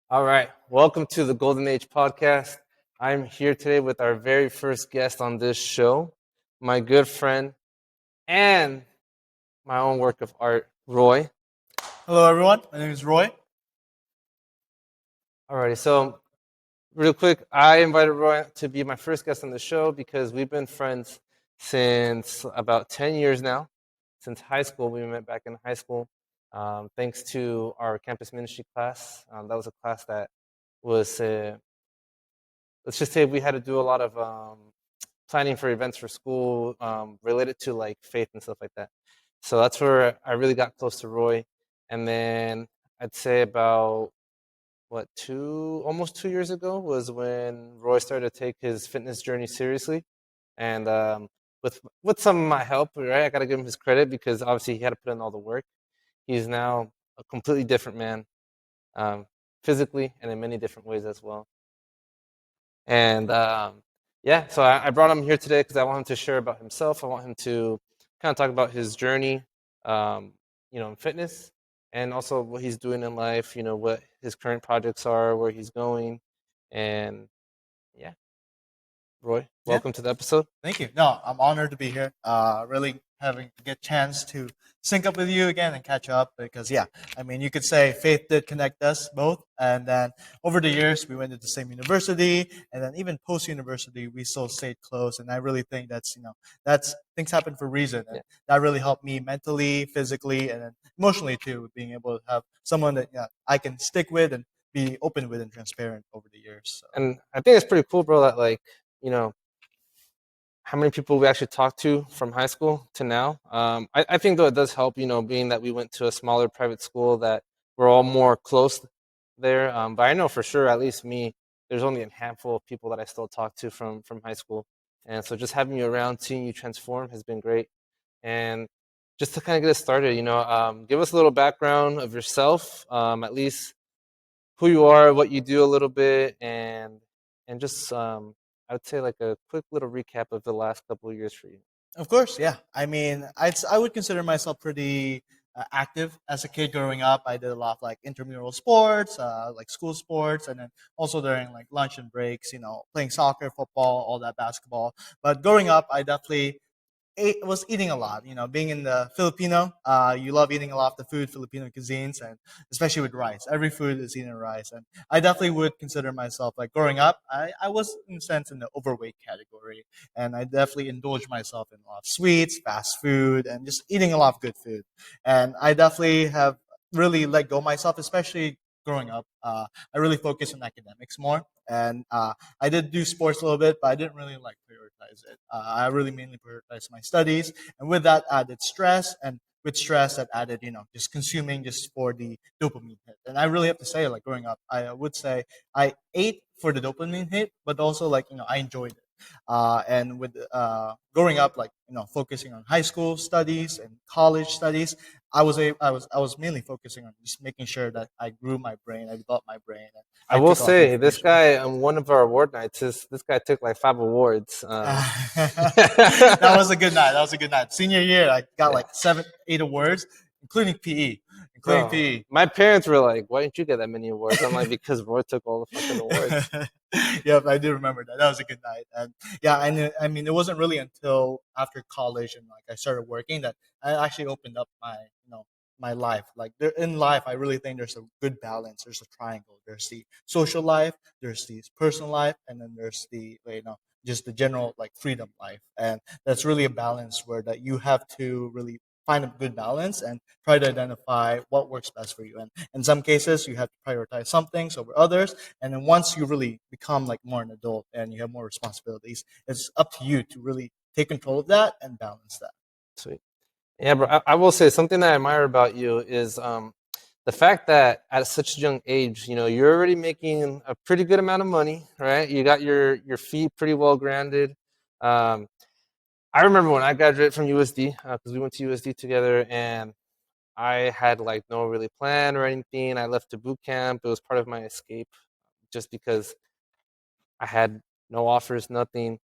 All right. Welcome to the Golden Age podcast. I'm here today with our very first guest on this show, my good friend and my own work of art, Roy. Hello, everyone. My name is Roy. Alrighty. So, real quick, I invited Roy to be my first guest on the show because we've been friends since about 10 years now. Since high school, we met back in high school. Thanks to our campus ministry class. That was a class that was let's just say we had to do a lot of planning for events for school related to like faith and stuff like that. So that's where I really got close to Roy. And then I'd say about almost 2 years ago was when Roy started to take his fitness journey seriously. And with some of my help, right, I got to give him his credit because obviously he had to put in all the work. He's now a completely different man, um, physically and in many different ways as well. And yeah, so I brought him here today because I want him to share about himself. I want him to kind of talk about his journey, um, in fitness, and also what he's doing in life. What his current projects are, where he's going, and yeah, Roy, Yeah, welcome to the episode. thank you. No, I'm honored to be here. Really having to get chance to sync up with you again and catch up because, yeah, I mean, you could say faith did connect us both. And then over the years, we went to the same university. And then even post university, we still stayed close. And I really think that's things happen for a reason. And Yeah, that really helped me mentally, physically, and then emotionally too, being able to have someone that I can stick with and be open with and transparent over the years. So. and I think it's pretty cool, bro. That like you know how many people we actually talked to from high school to now. I think though it does help, being that we went to a smaller private school that we're all more close there. But I know for sure, at least me, there's only a handful of people that I still talk to from high school, and so just having you around, seeing you transform has been great. And just to kind of get us started, give us a little background of yourself, at least who you are, what you do a little bit, and just I would say like a quick little recap of the last couple of years for you. Of course, yeah. I mean, I would consider myself pretty active as a kid growing up. I did a lot of like intramural sports, like school sports, and then also during like lunch and breaks, playing soccer, football, all that basketball. But growing up, I definitely was eating a lot. Being in the Filipino, you love eating a lot of the food, Filipino cuisines, and especially with rice. Every food is eaten with rice, and I definitely would consider myself like growing up. I was in a sense in the overweight category, and I definitely indulged myself in a lot of sweets, fast food, and just eating a lot of good food. And I definitely have really let go of myself, especially growing up. I really focused on academics more, and I did do sports a little bit, but I didn't really like prioritize it. I really mainly prioritized my studies, and with that added stress, and with stress that added, just consuming just for the dopamine hit. And I really have to say, like growing up, I would say I ate for the dopamine hit, but also like I enjoyed it. And with growing up, like focusing on high school studies and college studies, I was mainly focusing on just making sure that I grew my brain, I developed my brain, and I I will took all the say this information. guy on one of our award nights, this guy took like 5 awards. That was a good night. That was a good night. Senior year, I got Yeah, like seven, 8 awards, including PE, including bro. PE. My parents were like, "Why didn't you get that many awards?" I'm like, "Because Roy took all the fucking awards." Yep, I do remember that. That was a good night. And yeah, and I mean, it wasn't really until after college and like I started working that I actually opened up my life. Like there, in life, I really think there's a good balance. There's a triangle. There's the social life, there's the personal life, and then there's the just the general like freedom life. And that's really a balance where that you have to really find a good balance and try to identify what works best for you. And in some cases, you have to prioritize some things over others. And then once you really become like more an adult and you have more responsibilities, it's up to you to really take control of that and balance that. Sweet. Yeah, bro. I will say something that I admire about you is the fact that at such a young age, you're already making a pretty good amount of money, right? You got your feet pretty well grounded. Um, I remember when I graduated from USD because we went to USD together, and I had like no really plan or anything. I left to boot camp. It was part of my escape, just because I had no offers, nothing.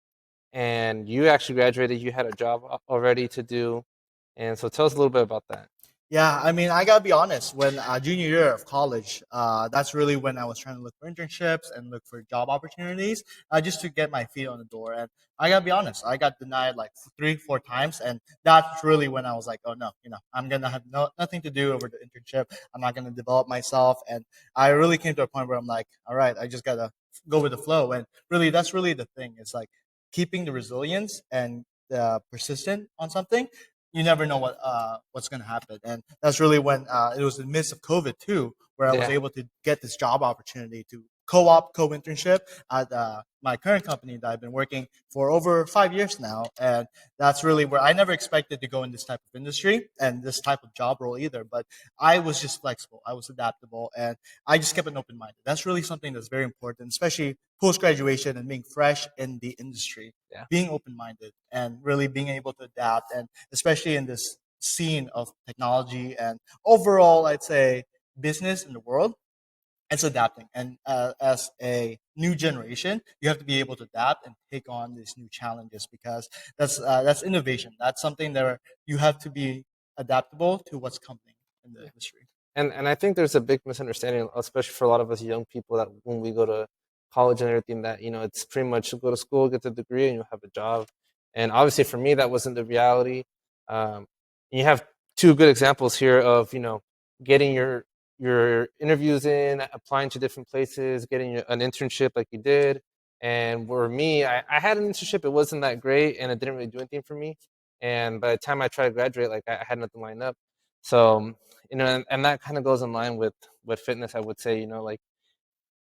And you actually graduated. You had a job already to do, and so tell us a little bit about that. Yeah, I mean, I gotta be honest. When junior year of college, that's really when I was trying to look for internships and look for job opportunities, just to get my feet on the door. And I gotta be honest, I got denied like three, four times, and that's really when I was like, oh no, I'm gonna have nothing to do over the internship. I'm not gonna develop myself, and I really came to a point where I'm like, all right, I just gotta go with the flow. And really, that's really the thing. It's like keeping the resilience and persistent on something. You never know what's going to happen, and that's really when it was in the midst of COVID too, where I was Yeah. able to get this job opportunity to co-op co-internship at my current company that I've been working for over 5 years now. And that's really where I never expected to go in this type of industry and this type of job role either, but I was just flexible, I was adaptable, and I just kept an open mind. That's really something that's very important, especially post graduation and being fresh in the industry, Yeah. being open minded and really being able to adapt, and especially in this scene of technology and overall, I'd say, business in the world, it's adapting. And as a new generation, you have to be able to adapt and take on these new challenges, because that's innovation. That's something that you have to be adaptable to what's coming in the industry. And I think there's a big misunderstanding, especially for a lot of us young people, that when we go to college and everything, that it's pretty much go to school, get the degree, and you'll have a job. And obviously, for me, that wasn't the reality. Um, you have two good examples here of getting your interviews in, applying to different places, getting an internship like you did. And for me, I had an internship. It wasn't that great, and it didn't really do anything for me. And by the time I tried to graduate, like I had nothing lined up. So and that kind of goes in line with fitness. I would say, like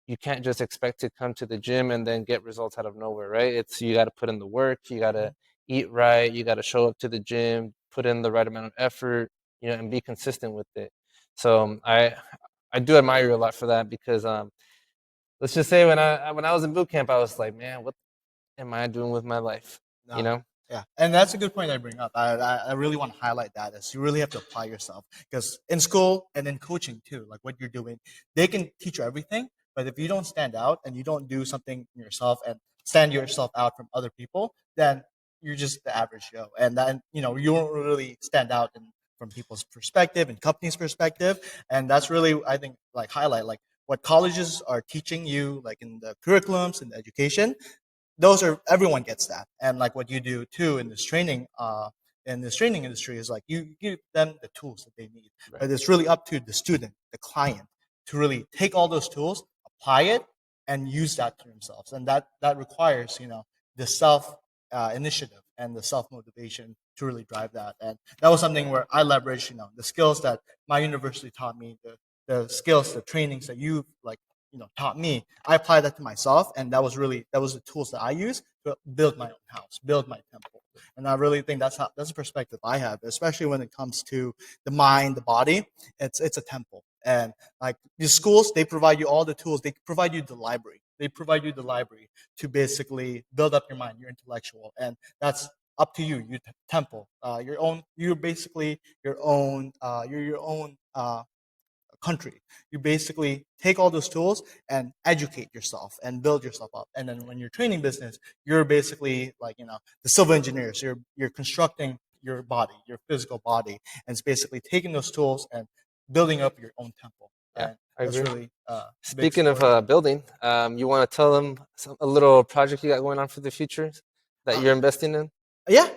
you can't just expect to come to the gym and then get results out of nowhere, right? It's you got to put in the work, you got to eat right, you got to show up to the gym, put in the right amount of effort, and be consistent with it. So I do admire you a lot for that because let's just say when I was in boot camp, I was like, man, what am I doing with my life? You No. know? Yeah, and that's a good point I bring up. I really want to highlight that, is you really have to apply yourself, because in school and in coaching too, like what you're doing, they can teach you everything, but if you don't stand out and you don't do something yourself and stand yourself out from other people, then you're just the average Joe, and then you won't really stand out from people's perspective and companies' perspective, and that's really, I think, like highlight like what colleges are teaching you, like in the curriculums and the education. Those are, everyone gets that. And like what you do too in this training industry is like you give them the tools that they need, Right. but it's really up to the student, the client, to really take all those tools, apply it, and use that to themselves. And that requires the self initiative and the self motivation to really drive that. And that was something where I leveraged the skills that my university taught me, the skills, the trainings that you like taught me. I applied that to myself, and that was the tools that I use to build my own house, build my temple. And I really think that's a perspective I have, especially when it comes to the mind, the body. It's a temple. And like the schools, they provide you all the tools. They provide you the library. They provide you the library to basically build up your mind, your intellectual, and that's up to you. Your temple, your own. You're basically your own. You're your own country. You basically take all those tools and educate yourself and build yourself up. And then when you're training business, you're basically like the civil engineers. You're constructing your body, your physical body, and it's basically taking those tools and building up your own temple. Yeah, And I that's agree. really a big Speaking of story. building, you want to tell them a little project you got going on for the future that you're investing in? Yeah,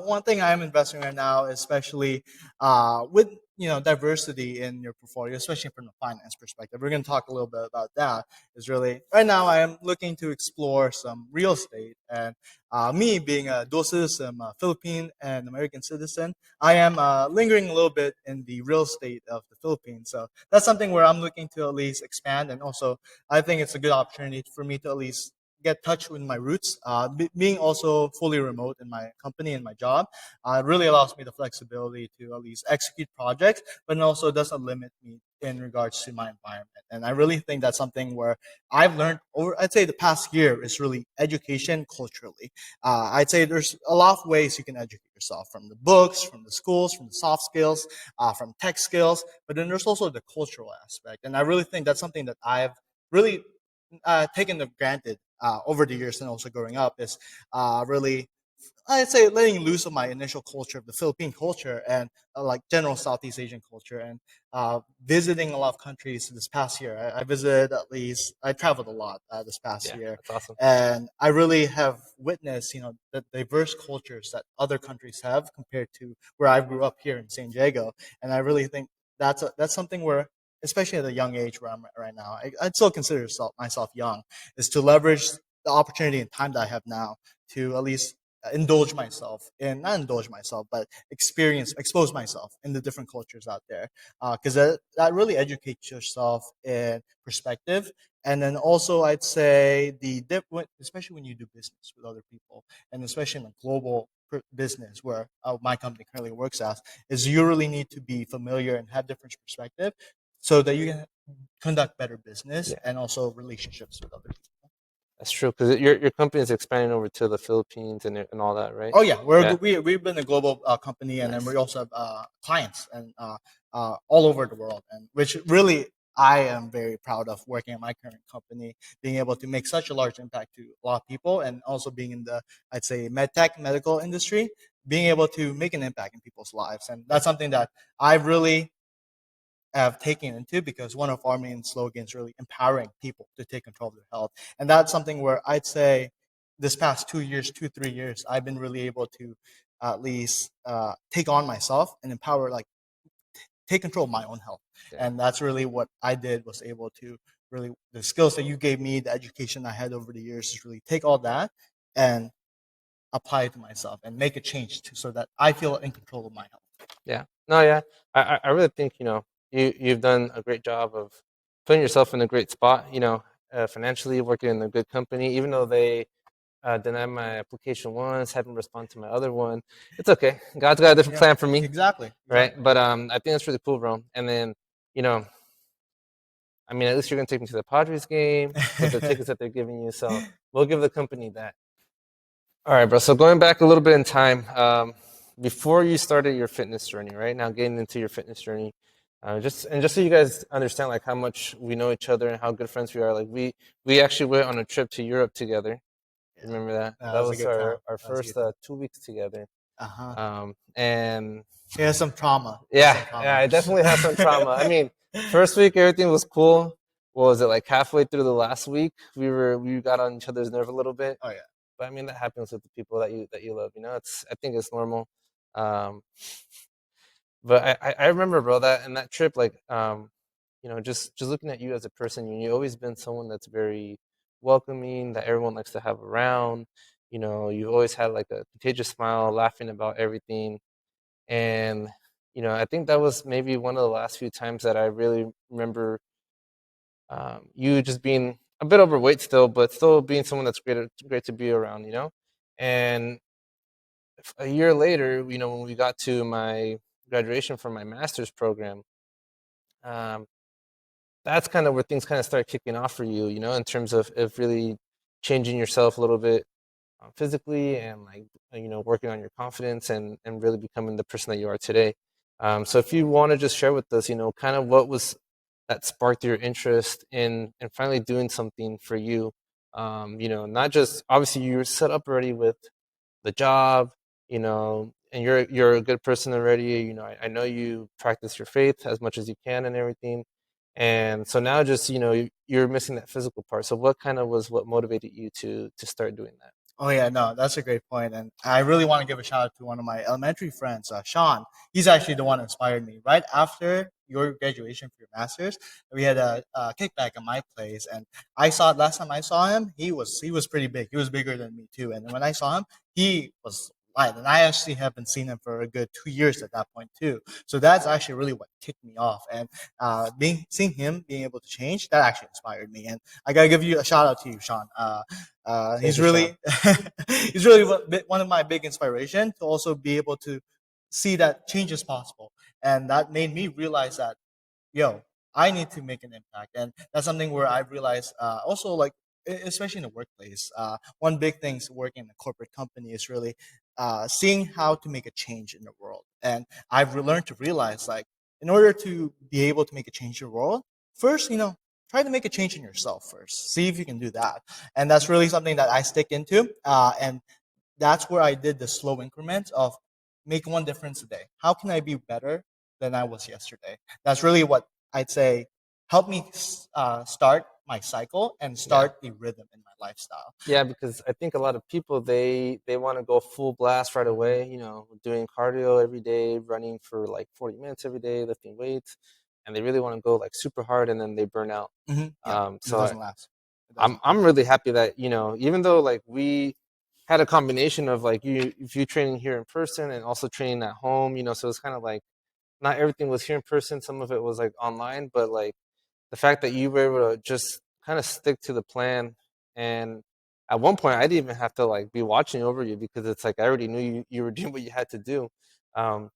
one thing I'm investing right now, especially with diversity in your portfolio, especially from the finance perspective. We're going to talk a little bit about that. Is really right now I am looking to explore some real estate, and me being a dual citizen, a Philippine and American citizen, I am lingering a little bit in the real estate of the Philippines. So that's something where I'm looking to at least expand, and also I think it's a good opportunity for me to at least get touch with my roots. Being also fully remote in my company and my job really allows me the flexibility to at least execute projects, but it also doesn't limit me in regards to my environment. And I really think that's something where I've learned over, I'd say, the past year is really education culturally. I'd say there's a lot of ways you can educate yourself, from the books, from the schools, from the soft skills, from tech skills, but then there's also the cultural aspect. And I really think that's something that I've really taken for granted over the years and also growing up, is really I'd say letting loose of my initial culture of the Philippine culture and like general Southeast Asian culture, and visiting a lot of countries this past year. I visited at least, I traveled a lot this past Yeah, year, that's awesome. and I really have witnessed, the diverse cultures that other countries have compared to where I grew up here in San Diego. And I really think that's something where, especially at a young age where I'm at right now, I'd still consider myself young, is to leverage the opportunity and time that I have now to at least indulge myself and not indulge myself, but expose myself in the different cultures out there, because that really educates yourself in perspective. And then also, I'd say especially when you do business with other people, and especially in a global business where my company currently works as, is you really need to be familiar and have different perspective so that you can conduct better business Yeah, and also relationships with other people. that's true. Because your company is expanding over to the Philippines and all that, right? Oh yeah, Yeah, we've been a global company, and then we nice. also have clients and all over the world, and which really I am very proud of working at my current company, being able to make such a large impact to a lot of people, and also being in the, I'd say, medical industry, being able to make an impact in people's lives, and Yeah, that's something that I really have taken into, because one of our main slogans really empowering people to take control of their health. And that's something where I'd say this past 2 years, 3 years, I've been really able to at least take on myself and empower, like take control of my own health. yeah. And that's really what I did, was able to really, the skills that you gave me, the education I had over the years, is really take all that and apply it to myself and make a change so that I feel in control of my health. Yeah. No, yeah. I really think, you've done a great job of putting yourself in a great spot, financially working in a good company, even though they denied my application once, haven't responded to my other one. It's okay. God's got a different Yeah, plan for me, exactly, right? exactly. But I think that's really cool, bro. And then, you know, I mean, at least you're gonna take me to the Padres game with the tickets that they're giving you. So we'll give the company that. All right, bro. So going back a little bit in time, before you started your fitness journey, right now getting into your fitness journey, just so you guys understand like how much we know each other and how good friends we are. Like we actually went on a trip to Europe together. Yeah, Remember that? that That was a was good time. our That was a first good time. 2 weeks together. Uh huh. And He has some trauma. He has yeah, some yeah, trauma. I definitely had some trauma. I mean, first week everything was cool. What was it like halfway through the last week? We got on each other's nerve a little bit. Oh yeah. But I mean that happens with the people that you love. I think it's normal. Um, but I remember, bro, that in that trip, like, just looking at you as a person, you've always been someone that's very welcoming, that everyone likes to have around. You've always had like a contagious smile, laughing about everything, and I think that was maybe one of the last few times that I really remember you just being a bit overweight still, but still being someone that's great to be around. And a year later, when we got to my graduation from my master's program, um, that's kind of where things kind of start kicking off for you, in terms of really changing yourself a little bit physically and like, working on your confidence and really becoming the person that you are today. So if you want to just share with us, kind of what was that sparked your interest in finally doing something for you. Not just obviously you're set up already with the job, and you're a good person already. I know you practice your faith as much as you can and everything. And so now just, you're missing that physical part. So what kind of was what motivated you to start doing that? Oh yeah, no, that's a great point, and I really want to give a shout out to one of my elementary friends, Sean. He's actually the one who inspired me. Right after your graduation for your masters, we had a kickback at my place, and I saw last time I saw him, he was pretty big. He was bigger than me too, and when I saw him, he was light, and I actually haven't seen him for a good 2 years at that point too. So that's actually really what kicked me off, and seeing him being able to change, that actually inspired me. And I gotta give you a shout out to you, Sean. Thank He's you, Sean. really he's really one of my big inspiration to also be able to see that change is possible, and that made me realize that, yo, I need to make an impact. And that's something where I realized, also, like, especially in the workplace, one big thing working in a corporate company is really seeing how to make a change in the world. And I've learned to realize, like, in order to be able to make a change in the world, first, try to make a change in yourself first. See if you can do that. And that's really something that I stick into. And that's where I did the slow increments of make one difference a day. How can I be better than I was yesterday? That's really what I'd say helped me start my cycle and Yeah. start the rhythm in my lifestyle. Yeah, because I think a lot of people they want to go full blast right away, doing cardio every day, running for like 40 minutes every day, lifting weights, and they really want to go like super hard and then they burn out. Yeah, and it So doesn't last. It I'm doesn't. I'm really happy that, even though like we had a combination of like you training here in person and also training at home, so it's kind of like not everything was here in person, some of it was like online, but like the fact that you were able to just kind of stick to the plan. And at one point I didn't even have to like be watching over you because it's like I already knew you were doing what you had to do. um,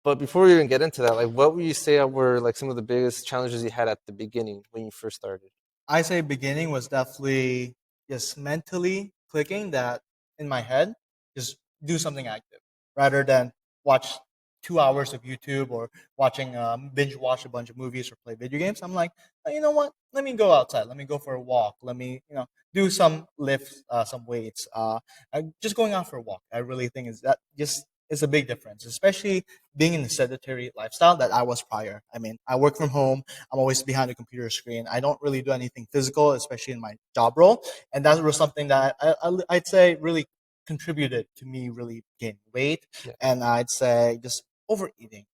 but before we even get into that, like what would you say were like some of the biggest challenges you had at the beginning when you first started? I say beginning was definitely just mentally clicking that in my head, just do something active rather than watch 2 hours of YouTube or watching binge watch a bunch of movies or play video games. I'm like, "Oh, you know what? Let me go outside. Let me go for a walk. Let me, do some lifts, some weights. Just going out for a walk. I really think is that just is a big difference, especially being in the sedentary lifestyle that I was prior. I mean, I work from home. I'm always behind a computer screen. I don't really do anything physical, especially in my job role. And that was something that I'd say really contributed to me really gaining weight. Yeah. And I'd say just overeating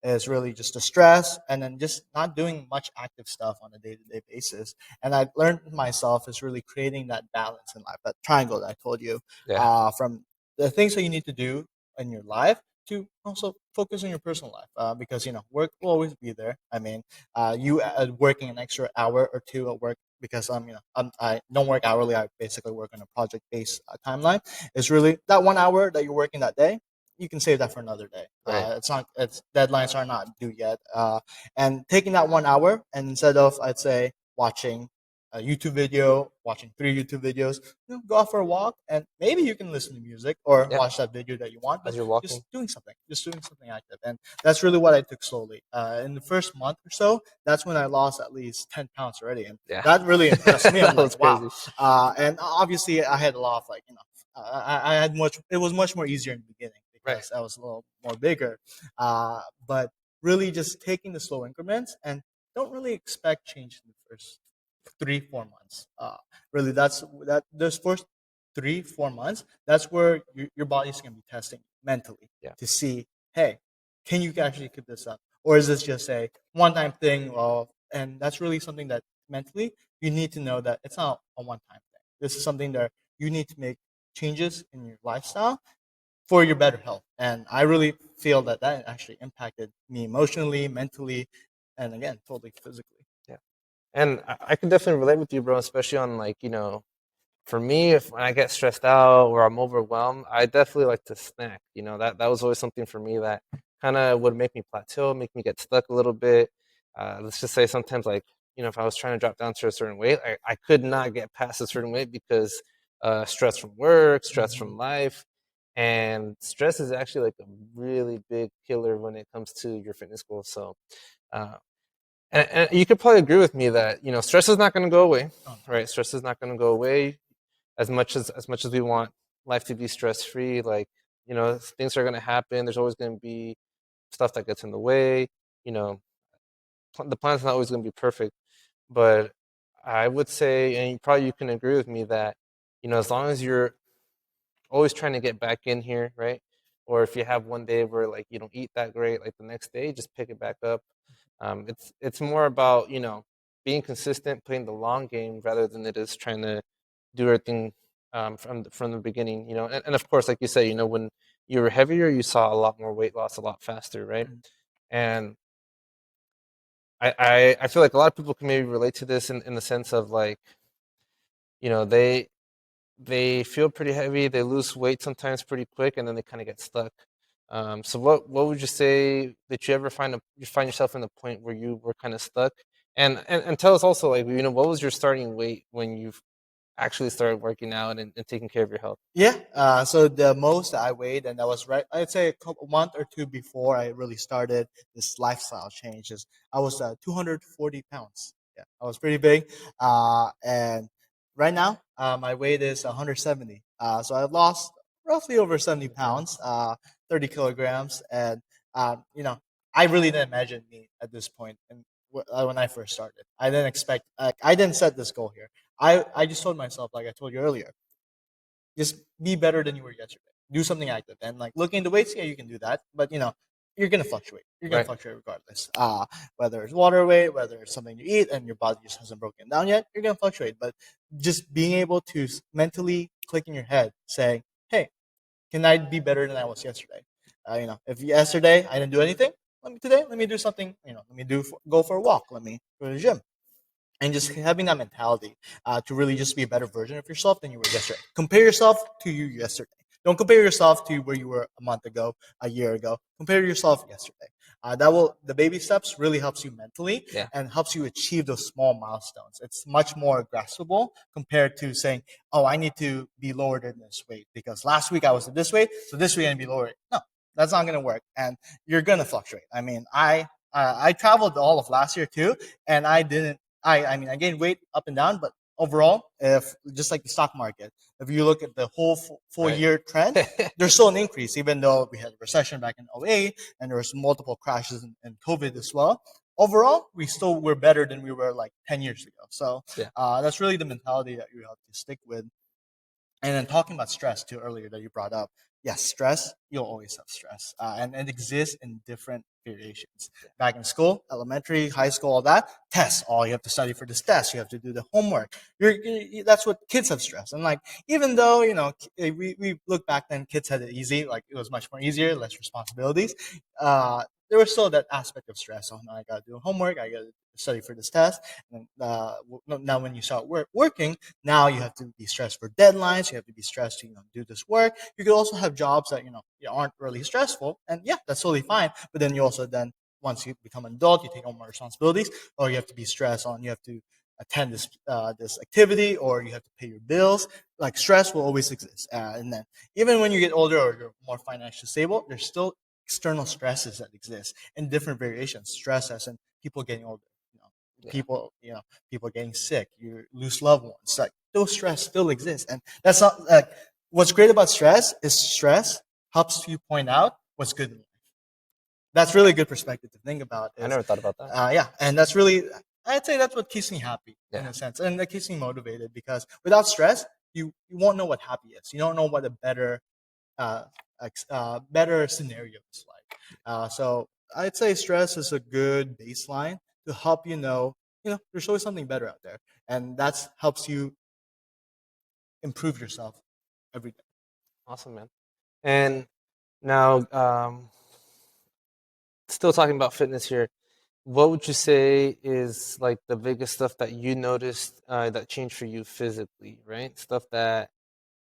is really just the stress and then just not doing much active stuff on a day-to-day basis. And I learned myself is really creating that balance in life, that triangle that I told you, Yeah. from the things that you need to do in your life to also focus on your personal life, because work will always be there. I mean, you working an extra hour or two at work because I don't work hourly. I basically work on a project based timeline. It's really that 1 hour that you're working that day. You can save that for another day. Right. It's not. It's deadlines are not due yet. And taking that 1 hour and instead of I'd say watching a YouTube video, watching 3 YouTube videos, go out for a walk, and maybe you can listen to music or Yeah. watch that video that you want, As but you're walking. just doing something active. And that's really what I took slowly. In the first month or so, that's when I lost at least 10 pounds already. And Yeah. that really impressed me. I'm That like, was wow. crazy. And obviously, I had a lot of I had it was much more easier in the beginning Right. because I was a little more bigger. But really just taking the slow increments and don't really expect change in the first 3 4 months. Really, those first 3 4 months. That's where your body's gonna be testing mentally Yeah. to see, hey, can you actually keep this up, or is this just a one-time thing? And that's really something that mentally you need to know that it's not a one-time thing. This is something that you need to make changes in your lifestyle for your better health. And I really feel that that actually impacted me emotionally, mentally, and again, totally physically. Yeah. And I can definitely relate with you, bro, especially on like, for me, if when I get stressed out or I'm overwhelmed, I definitely like to snack. That was always something for me that kind of would make me plateau, make me get stuck a little bit. Let's just say sometimes, like, if I was trying to drop down to a certain weight, I could not get past a certain weight because stress from work, stress Mhm. from life. And stress is actually like a really big killer when it comes to your fitness goals. So, uh, and you could probably agree with me that stress is not going to go away, Oh, right? Stress is not going to go away as much as we want life to be stress free. Like things are going to happen. There's always going to be stuff that gets in the way. You know, the plan's not always going to be perfect, but I would say, and probably you can agree with me that as long as you're always trying to get back in here, right? Or if you have one day where like you don't eat that great, like the next day, just pick it back up. It's more about being consistent, playing the long game rather than it is trying to do everything from the beginning. And of course, like you say, when you were heavier, you saw a lot more weight loss a lot faster, right? mhm. And I feel like a lot of people can maybe relate to this in the sense of like they feel pretty heavy, they lose weight sometimes pretty quick, and then they kind of get stuck. So what would you say that you find yourself in the point where you were kind of stuck? And tell us also like what was your starting weight when you actually started working out and taking care of your health? Yeah. So the most I weighed, and that was right, I'd say a couple month or two before I really started this lifestyle changes. I was 240 pounds. Yeah, I was pretty big. And right now, my weight is 170. So I've lost roughly over 70 Okay. pounds, 30 kilograms, and you know, I really didn't imagine me at this point. And when I first started, I didn't expect. I didn't set this goal here. I just told myself, like I told you earlier, just be better than you were yesterday. Do something active. And like looking at the weights, yeah, you can do that. But you're gonna fluctuate. You're gonna Right. fluctuate regardless. Whether it's water weight, whether it's something you eat and your body just hasn't broken down yet, you're gonna fluctuate. But just being able to mentally click in your head saying, hey, can I be better than I was yesterday? If yesterday I didn't do anything, let me do something. Let me go for a walk. Let me go to the gym and just having that mentality to really just be a better version of yourself than you were yesterday. Compare yourself to you yesterday. Don't compare yourself to where you were a month ago, a year ago. Compare yourself yesterday. The baby steps really helps you mentally Yeah. and helps you achieve those small milestones. It's much more graspable compared to saying, "Oh, I need to be lower than this weight because last week I was at this weight, so this week I need to be lower." No, that's not going to work, and you're going to fluctuate. I mean, I traveled all of last year too, and I didn't I mean, I gained weight up and down, but overall, if just like the stock market, if you look at the whole full Right. year trend, there's still an increase, even though we had a recession back in '08 and there was multiple crashes in COVID as well. Overall, we still were better than we were like 10 years ago. So Yeah. that's really the mentality that you have to stick with. And then talking about stress too earlier that you brought up, yes, stress, you'll always have stress. And it exists in different variations. Back in school, elementary, high school, all that, tests. Oh, you have to study for this test. You have to do the homework. That's what kids have stress. And like, even though, we look back then, kids had it easy, like it was much more easier, less responsibilities. There was still that aspect of stress. Oh, no, I got to do homework. I got to study for this test. And now when you start working, now you have to be stressed for deadlines. You have to be stressed to do this work. You could also have jobs that you aren't really stressful, and yeah, that's totally fine. But then you also then once you become an adult, you take on more responsibilities, or you have to be stressed on you have to attend this activity, or you have to pay your bills. Like stress will always exist, and then even when you get older or you're more financially stable, there's still external stresses that exist in different variations. Stress as in people getting older. You know, Yeah. people getting sick, you lose loved ones. Like those stress still exist, and that's not like what's great about stress is stress helps you point out what's good in life. That's really a good perspective to think about. I Is never thought about that. yeah, and that's really I'd say that's what keeps me happy in Yeah. a sense, and that keeps me motivated because without stress, you won't know what happy is. You don't know what a uh, better scenario is like. So I'd say stress is a good baseline to help there's always something better out there, and that helps you improve yourself every day. Awesome, man. And now, still talking about fitness here. What would you say is like the biggest stuff that you noticed that changed for you physically, right? Stuff that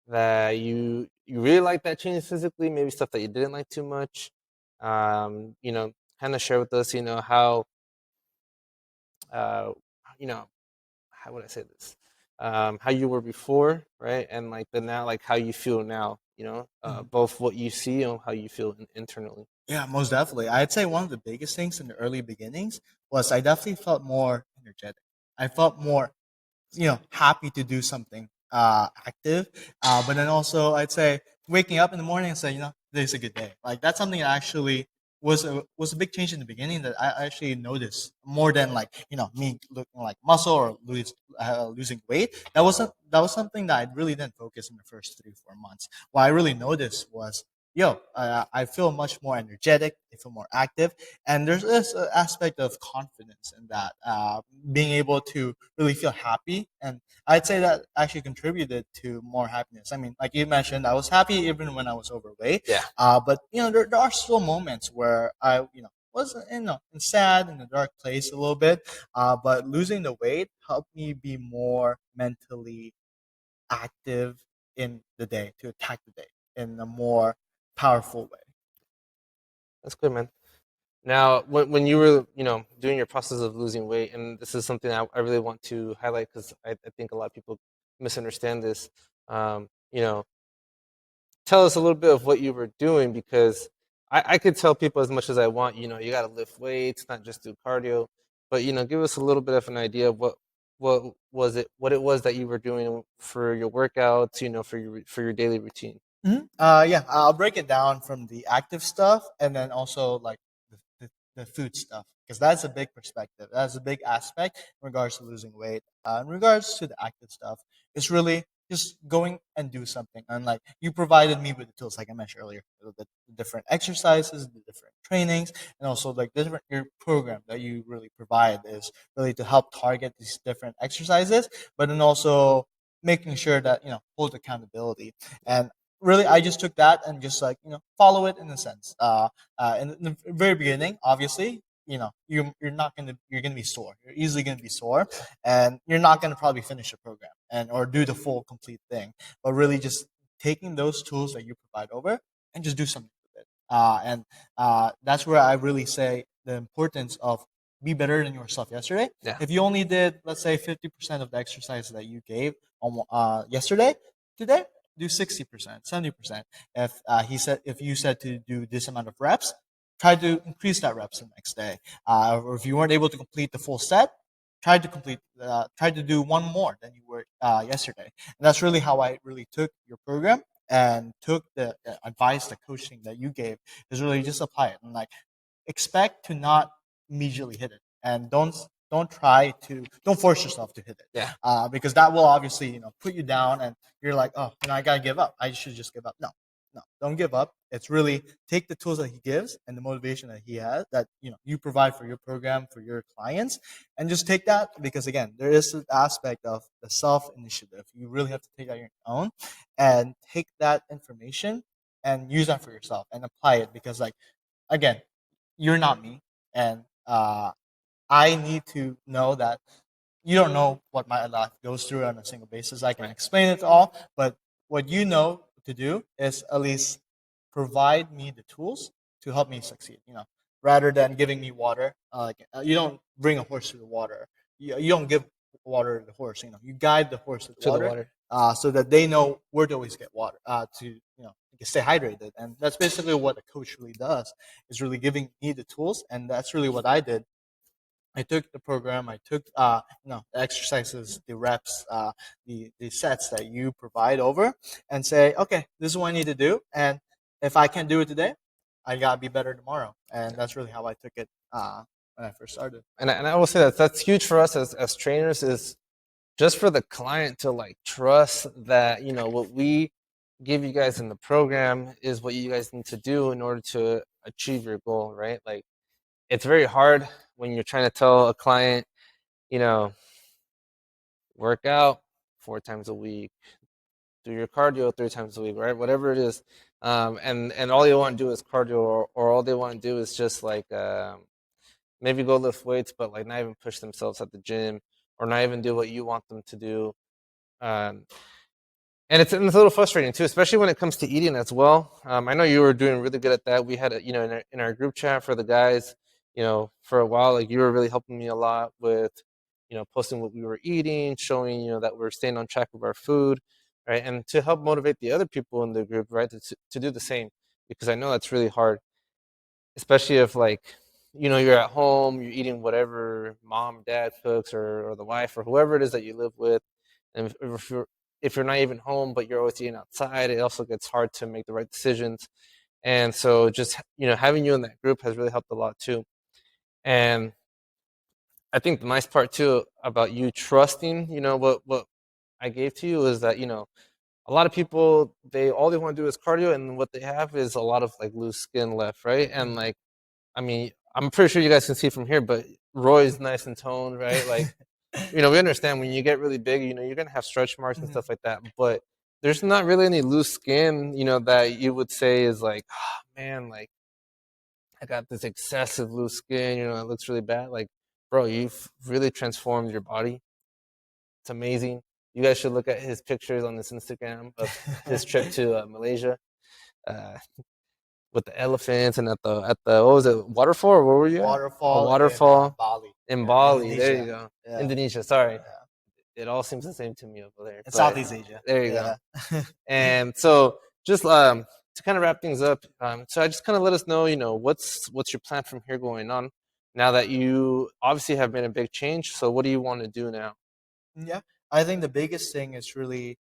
you really like that changed physically, maybe stuff that you didn't like too much. You know, kind of share with us, uh, you know, how would I say this? How you were before, right? And like the now, like how you feel now, Mhm. both what you see and how you feel internally. Yeah, most definitely. I'd say one of the biggest things in the early beginnings was I definitely felt more energetic. I felt more happy to do something active. But then also, I'd say waking up in the morning and say, today's a good day. Like that's something that actually was a big change in the beginning that I actually noticed more than like me looking like muscle or losing weight. That was something that I really didn't focus in the first 3 4 months. What I really noticed was. I feel much more energetic. I feel more active, and there's this aspect of confidence in that, being able to really feel happy. And I'd say that actually contributed to more happiness. I mean, like you mentioned, I was happy even when I was overweight. Yeah, But there are still moments where I was in sad in a dark place a little bit. But losing the weight helped me be more mentally active in the day to attack the day in a more powerful way. that's good, man. Now, when you were, doing your process of losing weight, and this is something I really want to highlight because I think a lot of people misunderstand this. You know, tell us a little bit of what you were doing because I could tell people as much as I want. You got to lift weights, not just do cardio, but give us a little bit of an idea of what it was that you were doing for your workouts, for your daily routine. Yeah, I'll break it down from the active stuff and then also like the food stuff because that's a big perspective. That's a big aspect in regards to losing weight. In regards to the active stuff, it's really just going and do something. And like you provided me with the tools, like I mentioned earlier, the different exercises, the different trainings, and also like the different your program that you really provide is really to help target these different exercises, but then also making sure that hold accountability and really I just took that and just like follow it in a sense in the very beginning obviously you're not going to you're going to be sore, you're easily going to be sore, and you're not going to probably finish a program and or do the full complete thing, but really just taking those tools that you provide over and just do something with it and that's where I really say the importance of be better than yourself yesterday. Yeah. If you only did let's say 50% of the exercise that you gave on yesterday, today do 60%, 70%. If you said to do this amount of reps, try to increase that reps the next day. Or if you weren't able to complete the full set, try to do one more than you were yesterday. And that's really how I really took your program and took the advice, the coaching that you gave is really just apply it and like expect to not immediately hit it and don't force yourself to hit it Yeah. because that will obviously put you down and you're like, oh, I gotta give up, I should just give up. No, no, don't give up. It's really take the tools that he gives and the motivation that he has that you provide for your program for your clients and just take that because again there is an aspect of the self initiative. You really have to take that on your own and take that information and use that for yourself and apply it because like again you're not me, and I need to know that you don't know what my life goes through on a single basis. I can Right. explain it all, but what you know to do is at least provide me the tools to help me succeed. Rather than giving me water, you don't bring a horse to the water. You don't give water to the horse. You guide the horse to the To the water, water. so that they know where to always get water to stay hydrated. And that's basically what a coach really does is really giving me the tools, and that's really what I did. I took the program. I took the exercises, the reps, the sets that you provide over, and say, okay, this is what I need to do. And if I can't do it today, I gotta be better tomorrow. And that's really how I took it when I first started. And I will say that that's huge for us as trainers is just for the client to like trust that what we give you guys in the program is what you guys need to do in order to achieve your goal, right? Like it's very hard when you're trying to tell a client, you know, work out 4 times a week, do your cardio 3 times a week, right? Whatever it is, and all they want to do is cardio, or all they want to do is just like maybe go lift weights, but like not even push themselves at the gym, or not even do what you want them to do. Um, and it's a little frustrating too, especially when it comes to eating as well. I know you were doing really good at that. We had in our group chat for the guys, for a while, like you were really helping me a lot with, posting what we were eating, showing, that we're staying on track with our food, right? And to help motivate the other people in the group, right, to do the same, because I know that's really hard, especially if like, you're at home, you're eating whatever mom, dad cooks, or the wife or whoever it is that you live with, and if you're not even home, but you're always eating outside, it also gets hard to make the right decisions. And so just, having you in that group has really helped a lot too. And I think the nice part too about you trusting, what I gave to you is that, a lot of people, they want to do is cardio, and what they have is a lot of like loose skin left, right? And like, I mean, I'm pretty sure you guys can see from here, but Roy's nice and toned, right? Like, we understand when you get really big, you're gonna have stretch marks and Mhm. stuff like that. But there's not really any loose skin, that you would say is like, oh, man, like I got this excessive loose skin, it looks really bad. Like, bro, you've really transformed your body. It's amazing. You guys should look at his pictures on his Instagram of his trip to Malaysia uh, with the elephants and at the what was it, waterfall, or where were you at? A Waterfall in waterfall Bali, in yeah, Bali. There you Indonesia. go. Yeah, Indonesia. Sorry, yeah. it all seems the same to me over there. In But Southeast Asia. there you go. Yeah. And so just to kind of wrap things up, so I just kind of let us know, what's your plan from here going on now that you obviously have made a big change. So what do you want to do now? Yeah. I think the biggest thing is really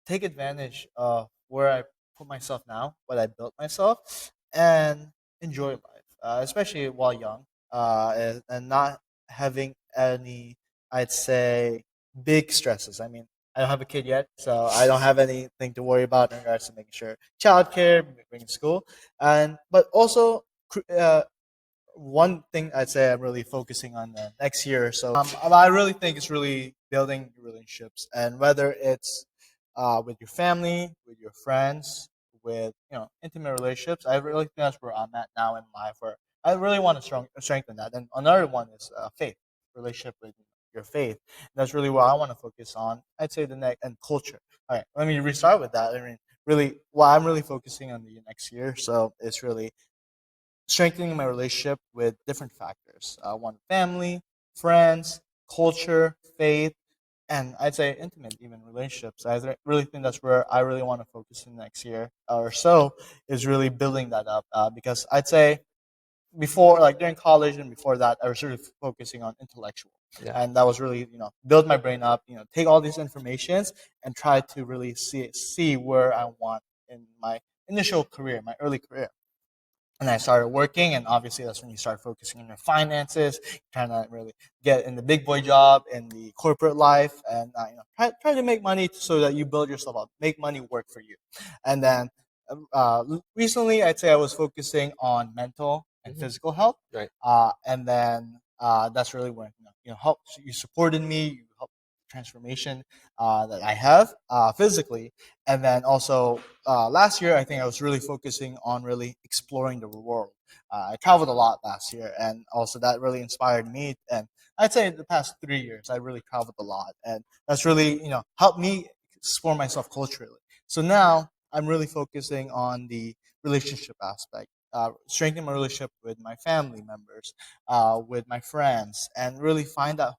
take advantage of where I put myself now, what I built myself, and enjoy life, especially while young, and not having any, I'd say, big stresses. I mean, I don't have a kid yet, so I don't have anything to worry about in regards to making sure childcare, bringing school, and but also one thing I'd say I'm really focusing on the next year or so. I really think it's really building relationships, and whether it's with your family, with your friends, with intimate relationships. I really think that's where I'm at now in life, where I really want to strengthen that. And another one is faith, relationship with your faith. That's really what I want to focus on. I'd say the next and culture. All right, let me restart with that. I mean, really, what I'm really focusing on the next year, so it's really strengthening my relationship with different factors. One, family, friends, culture, faith, and I'd say intimate even relationships. Really think that's where I really want to focus in next year or so, is really building that up, because I'd say before, like during college and before that, I was really focusing on intellectual, Yeah. and that was really build my brain up, take all these informations and try to really see where I want in my initial career, my early career. And I started working, and obviously that's when you start focusing on your finances, trying to really get in the big boy job in the corporate life, and try to make money so that you build yourself up, make money work for you. And then recently, I'd say I was focusing on mental and Mhm. physical health, Right. and then that's really when help you supported me, you helped transformation that I have physically, and then also last year, I think I was really focusing on really exploring the world. I traveled a lot last year, and also that really inspired me. And I'd say the past 3 years, I really traveled a lot, and that's really helped me explore myself culturally. So now I'm really focusing on the relationship aspect, strengthening my relationship with my family members, with my friends, and really find that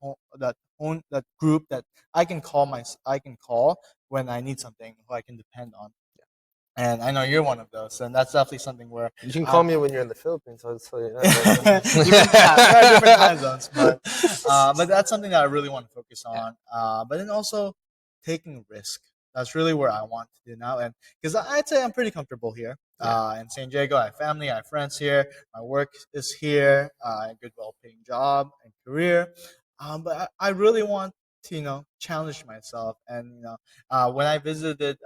group that I can call when I need something, who I can depend on. And I know you're one of those, and that's definitely something where You can call I'm me when you're in the Philippines. I'll just tell you even there are different time zones, that. but that's something that I really want to focus on. But then also taking risk. That's really where I want to do now, and because I'd say I'm pretty comfortable here Yeah. in San Diego. I have family, I have friends here. My work is here. A good, well-paying job and career. But I really want to challenge myself, and when I visited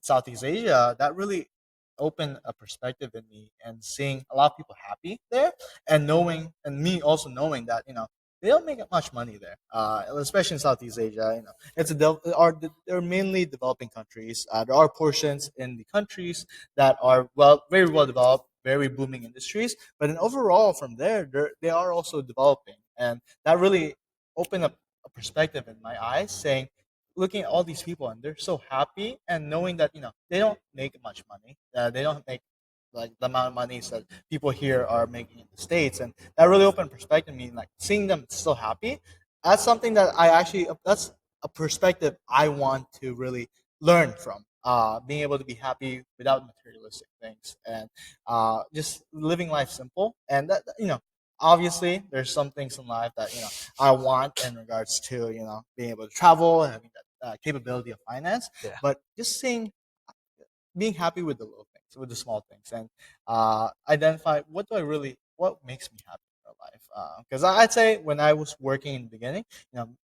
Southeast Asia, that really opened a perspective in me, and seeing a lot of people happy there, and knowing, and me also knowing that they don't make much money there, especially in Southeast Asia. It's they're mainly developing countries. There are portions in the countries that are very well developed, very booming industries, but then overall from there, they are also developing, and that really opened up a perspective in my eyes, saying, looking at all these people, and they're so happy, and knowing that they don't make much money, they don't make like the amount of money that people here are making in the states, and that really opened perspective to me, like seeing them still happy. That's something that that's a perspective I want to really learn from, being able to be happy without materialistic things, and just living life simple. And that obviously there's some things in life that I want in regards to being able to travel and having that capability of finance, Yeah. but just seeing, being happy with the little things, with the small things, and identify what makes me happy in life. Because I'd say when I was working in the beginning,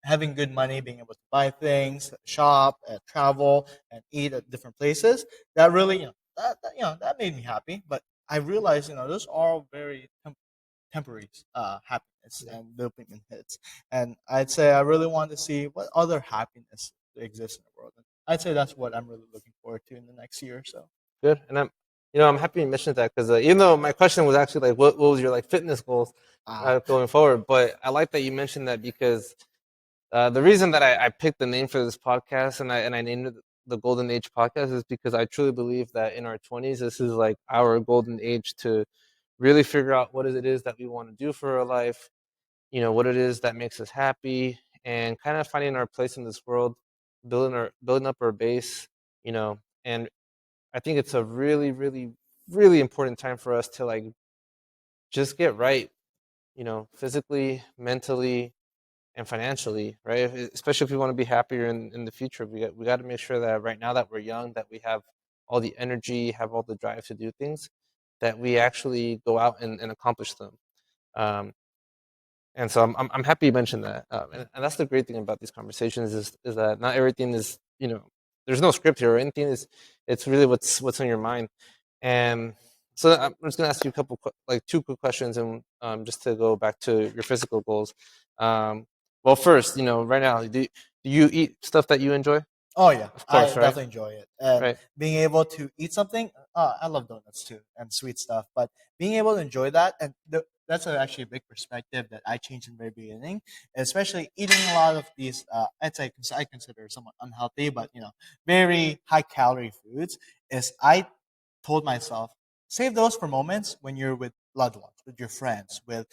having good money, being able to buy things, shop, travel, and eat at different places, that really that made me happy. But I realized those are all very temporary happiness Yeah. and dopamine hits. And I'd say I really want to see what other happiness exists in the world. And I'd say that's what I'm really looking forward to in the next year or so. Good. And I'm happy you mentioned that because even though my question was actually like, what was your like fitness goals Ah, going forward? But I like that you mentioned that because the reason that I picked the name for this podcast and I named it the Golden Age Podcast is because I truly believe that in our 20s, this is like our golden age to really figure out what it is that we want to do for our life, what it is that makes us happy, and kind of finding our place in this world, building up our base, and I think it's a really, really, really important time for us to like just get right, physically, mentally, and financially, right? Especially if we want to be happier in the future, we got to make sure that right now that we're young, that we have all the energy, have all the drive to do things, that we actually go out and accomplish them. Um, and so I'm happy you mentioned that. And that's the great thing about these conversations is that not everything is, there's no script here or anything. It's really what's on your mind. And so I'm just gonna ask you a couple, like two quick questions, and just to go back to your physical goals. Um, well, first, right now, do you eat stuff that you enjoy? Oh yeah, Of I course, right? definitely enjoy it, and Right. being able to eat something. I love donuts too and sweet stuff, but being able to enjoy that and that's actually a big perspective that I changed in the very beginning, especially eating a lot of these. I'd say I consider somewhat unhealthy, but very high calorie foods. Is I told myself save those for moments when you're with loved ones, with your friends, with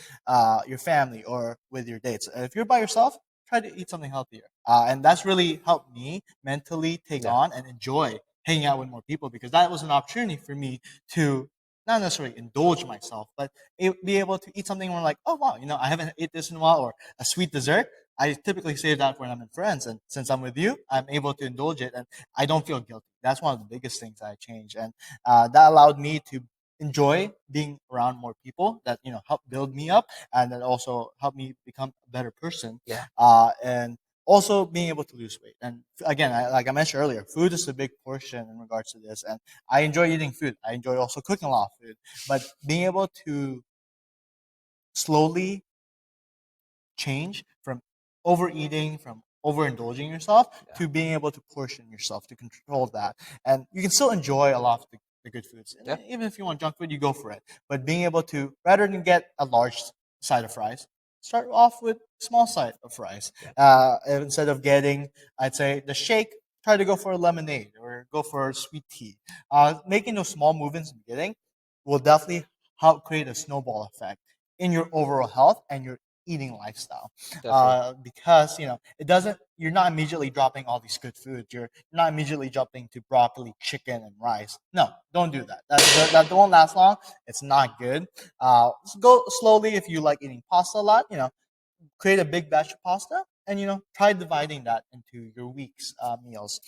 your family, or with your dates. If you're by yourself, try to eat something healthier. And that's really helped me mentally take Yeah. on and enjoy hanging out with more people because that was an opportunity for me to not necessarily indulge myself, but be able to eat something where like, oh wow, I haven't ate this in a while, or a sweet dessert. I typically save that when I'm with friends, and since I'm with you, I'm able to indulge it, and I don't feel guilty. That's one of the biggest things I changed, and that allowed me to enjoy being around more people that help build me up and that also help me become a better person, Yeah. and also being able to lose weight. And again, like I mentioned earlier, food is a big portion in regards to this, and I enjoy eating food. I enjoy also cooking a lot of food, but being able to slowly change from overeating, from overindulging yourself, Yeah. to being able to portion yourself, to control that. And you can still enjoy a lot of the good foods. And Yeah. even if you want junk food, you go for it. But being able to, rather than get a large side of fries, start off with small side of fries. Yeah. Instead of getting, I'd say, the shake, try to go for a lemonade or go for a sweet tea. Making those small movements in the beginning will definitely help create a snowball effect in your overall health and your eating lifestyle, Definitely. because it doesn't, you're not immediately dropping all these good foods, you're not immediately jumping to broccoli, chicken, and rice. No, don't do that won't last long. It's not good. Go slowly. If you like eating pasta a lot, create a big batch of pasta, and try dividing that into your week's meals.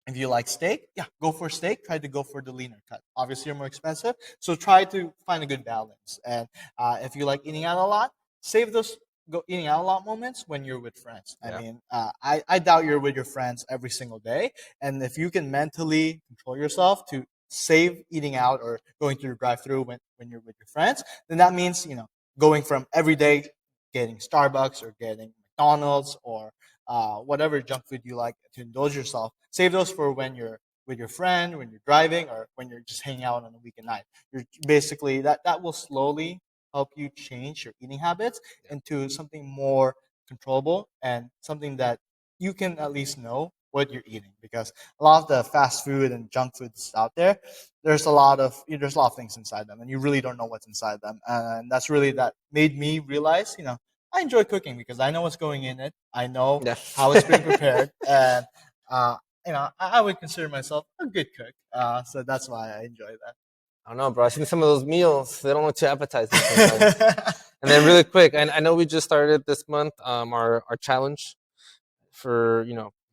If you like steak, yeah, go for steak. Try to go for the leaner cut. Obviously, you're more expensive, so try to find a good balance. And if you like eating out a lot, save those go eating out a lot moments when you're with friends. I Yeah. mean, I doubt you're with your friends every single day, and if you can mentally control yourself to save eating out or going through the drive-through when you're with your friends, then that means going from every day getting Starbucks or getting McDonald's or whatever junk food you like to indulge yourself. Save those for when you're with your friend, when you're driving, or when you're just hanging out on a weekend night. You're basically that will slowly help you change your eating habits Yeah. into something more controllable and something that you can at least know what you're eating, because a lot of the fast food and junk foods out there, there's a lot of things inside them, and you really don't know what's inside them. And that's really that made me realize, I enjoy cooking because I know what's going in it. I know Yeah. how it's being prepared, and uh, I would consider myself a good cook. So that's why I enjoy I don't know, bro. I think some of those meals, they don't look too appetizing sometimes. that. And then really quick, I know we just started this month our challenge for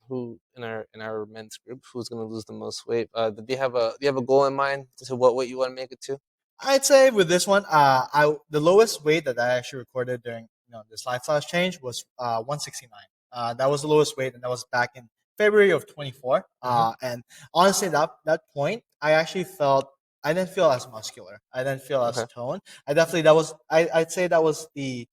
who in our men's group who's going to lose the most weight. Do you have a goal in mind to what weight you want to make it to? I'd say with this one, the lowest weight that I actually recorded during this lifestyle change was 169. That was the lowest weight, and that was back in February of 24. Hmm. And honestly, that point, I didn't feel as muscular. I didn't feel as Okay. toned. I definitely that was I'd say that was the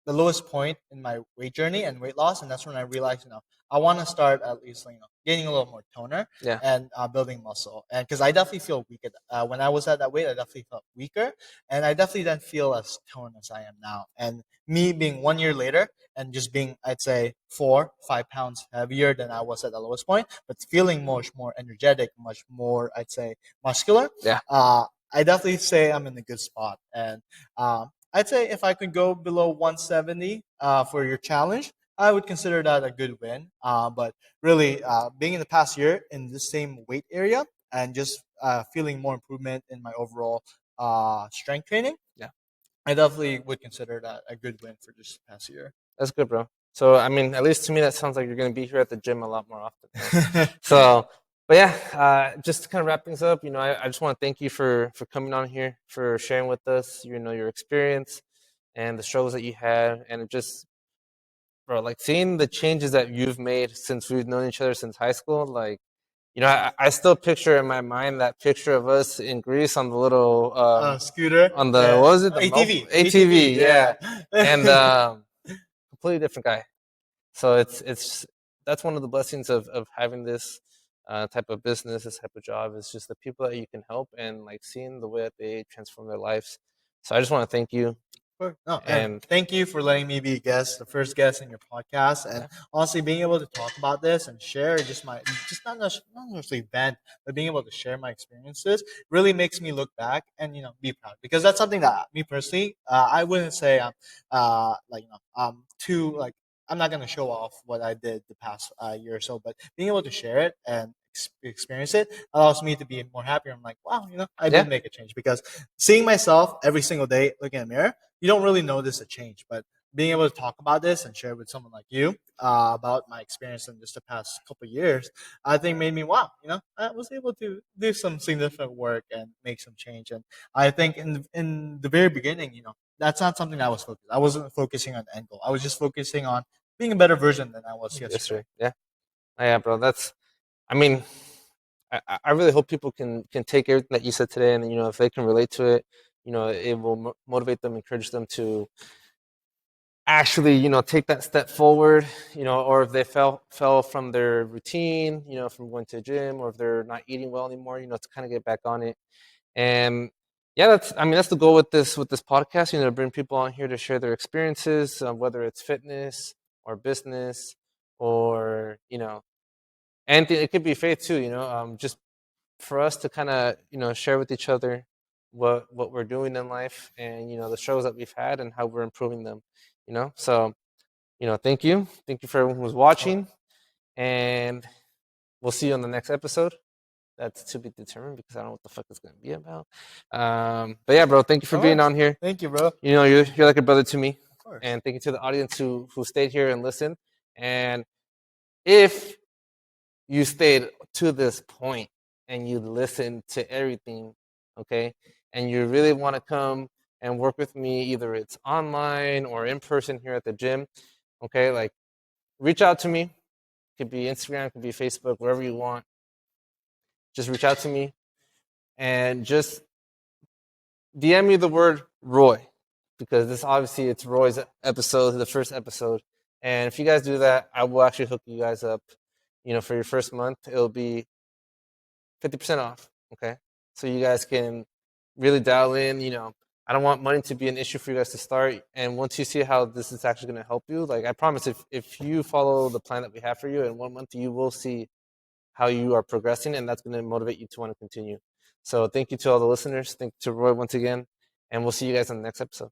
lowest point in my weight journey and weight loss, and that's when I realized I want to start at least gaining a little more toner Yeah. and building muscle. And because I definitely feel weak when I was at that weight, I definitely felt weaker, and I definitely didn't feel as toned as I am now. And me being 1 year later and just being, I'd say, 4, 5 pounds heavier than I was at the lowest point, but feeling much more energetic, much more, I'd say, muscular. Yeah. I definitely say I'm in a good spot, and I'd say if I could go below 170 for your challenge, I would consider that a good win. But really, being in the past year in the same weight area and just feeling more improvement in my overall strength training, Yeah. I definitely would consider that a good win for this past year. That's good, bro. So I mean, at least to me, that sounds like you're going to be here at the gym a lot more often. Right? So, But yeah, just to kind of wrap things up, I just want to thank you for coming on here, for sharing with us, your experience and the struggles that you had, and it just, bro, like seeing the changes that you've made since we've known each other since high school. Like, I still picture in my mind that picture of us in Greece on the little, Scooter. on the, Yeah. what was it, the ATV. ATV, Yeah. yeah, and completely different guy. So it's that's one of the blessings of having this type of business, this type of job, is just the people that you can help and like seeing the way that they transform their lives. So I just want to thank you. Sure. No, and And thank you for letting me be a guest, the first guest in your podcast, and yeah, honestly, being able to talk about this and share just not necessarily vent, but being able to share my experiences really makes me look back and be proud because that's something that me personally, I wouldn't say like too like I'm not gonna show off what I did the past year or so, but being able to share it and experience it allows me to be more happier. I'm like, wow, I yeah, did make a change because seeing myself every single day looking in the mirror, you don't really notice a change. But being able to talk about this and share with someone like you about my experience in just the past couple of years, I think made me wow. I was able to do some significant work and make some change. And I think in the very beginning, that's not something I was focused. I wasn't focusing on the end goal. I was just focusing on being a better version than I was yes, yesterday. sir, yeah, yeah, bro. I mean, I really hope people can take everything that you said today, and if they can relate to it, it will motivate them, encourage them to actually take that step forward, or if they fell from their routine, from going to the gym, or if they're not eating well anymore, to kind of get back on it. And yeah, that's the goal with this podcast, to bring people on here to share their experiences, whether it's fitness or business, or anything. It could be faith too, just for us to kind of share with each other what we're doing in life, and the struggles that we've had and how we're improving them. So thank you for everyone who's Oh, watching, and we'll see you on the next episode. That's to be determined because I don't know what the fuck it's gonna be about. But yeah, bro, thank you for of being course. on here. Thank you, bro. You're like a brother to me, Of course. and thank you to the audience who stayed here and listened. And if you stayed to this point and you listened to everything, okay, and you really want to come and work with me, either it's online or in person here at the gym, okay, like reach out to me. It could be Instagram, it could be Facebook, wherever you want. Just reach out to me and just DM me the word Roy, because this obviously it's Roy's episode, the first episode. And if you guys do that, I will actually hook you guys up. For your first month, it'll be 50% off. Okay. So you guys can really dial in. I don't want money to be an issue for you guys to start. And once you see how this is actually going to help you, like I promise, if you follow the plan that we have for you, in 1 month, you will see how you are progressing, and that's going to motivate you to want to continue. So thank you to all the listeners. Thank you to Roy once again, and we'll see you guys on the next episode.